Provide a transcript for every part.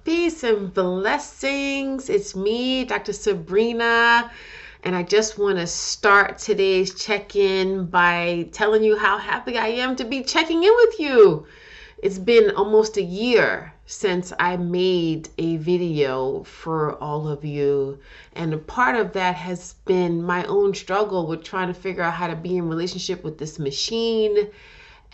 Peace and blessings. It's me, Dr. Sabrina, and I just want to start today's check-in by telling you how happy I am to be checking in with you. It's been almost a year since I made a video for all of you, and a part of that has been my own struggle with trying to figure out how to be in relationship with this machine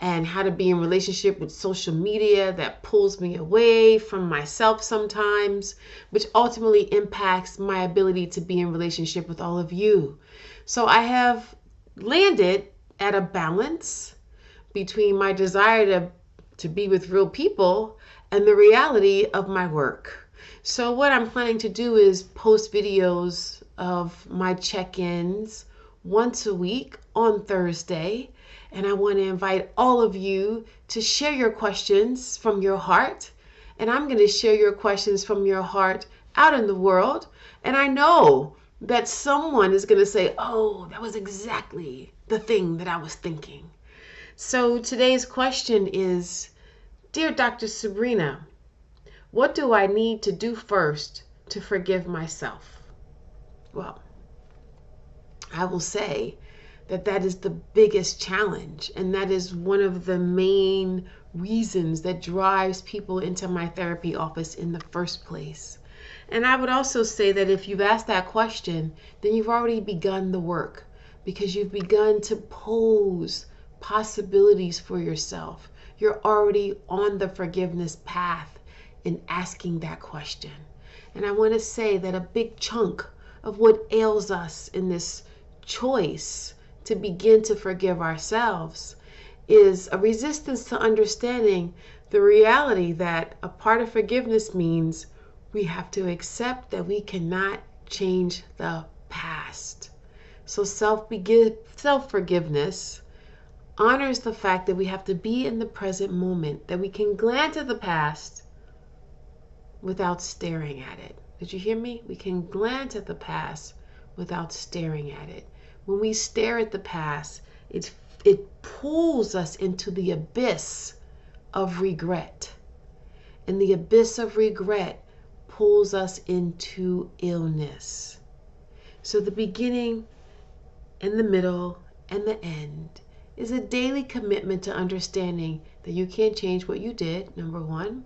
and how to be in relationship with social media that pulls me away from myself sometimes, which ultimately impacts my ability to be in relationship with all of you. So I have landed at a balance between my desire to be with real people and the reality of my work. So what I'm planning to do is post videos of my check-ins once a week on Thursday. And I want to invite all of you to share your questions from your heart. And I'm going to share your questions from your heart out in the world. And I know that someone is going to say, oh, that was exactly the thing that I was thinking. So today's question is, Dear Dr. Sabrina, what do I need to do first to forgive myself? Well, I will say that is the biggest challenge, and that is one of the main reasons that drives people into my therapy office in the first place. And I would also say that if you've asked that question, then you've already begun the work, because you've begun to pose possibilities for yourself. You're already on the forgiveness path in asking that question. And I want to say that a big chunk of what ails us in this choice to begin to forgive ourselves is a resistance to understanding the reality that a part of forgiveness means we have to accept that we cannot change the past. So self-forgiveness honors the fact that we have to be in the present moment, that we can glance at the past without staring at it. Did you hear me? We can glance at the past without staring at it. When we stare at the past, it pulls us into the abyss of regret. And the abyss of regret pulls us into illness. So the beginning and the middle and the end is a daily commitment to understanding that you can't change what you did, number one,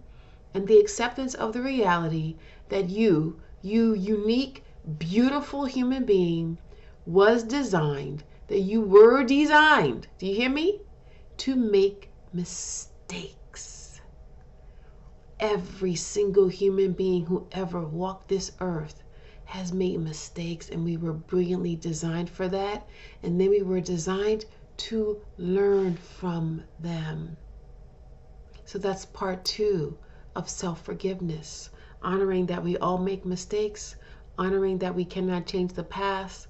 and the acceptance of the reality that you unique, beautiful human being, was designed, that you were designed, do you hear me? To make mistakes. Every single human being who ever walked this earth has made mistakes, and we were brilliantly designed for that. And then we were designed to learn from them. So that's part 2 of self-forgiveness, honoring that we all make mistakes, honoring that we cannot change the past,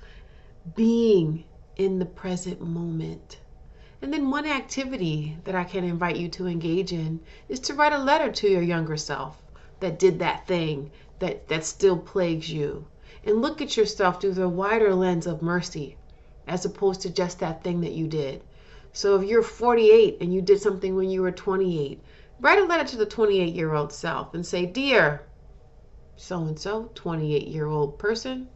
being in the present moment. And then one activity that I can invite you to engage in is to write a letter to your younger self that did that thing that still plagues you, and look at yourself through the wider lens of mercy as opposed to just that thing that you did. So if you're 48 and you did something when you were 28, write a letter to the 28-year-old self and say, Dear so-and-so, 28-year-old person,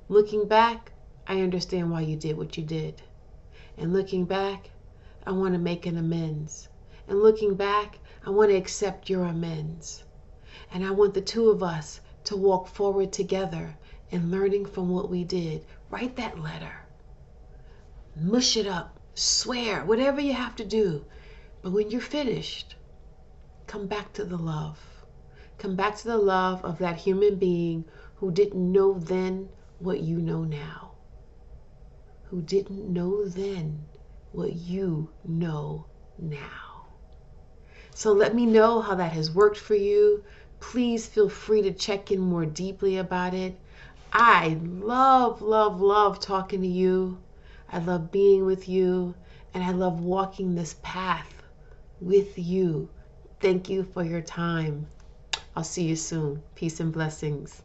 looking back, I understand why you did what you did. And looking back, I want to make an amends. And looking back, I want to accept your amends. And I want the two of us to walk forward together in learning from what we did. Write that letter. Mush it up. Swear. Whatever you have to do. But when you're finished, come back to the love. Come back to the love of that human being who didn't know then what you know now. Who didn't know then what you know now. So let me know how that has worked for you. Please feel free to check in more deeply about it. I love, love, love talking to you. I love being with you, and I love walking this path with you. Thank you for your time. I'll see you soon. Peace and blessings.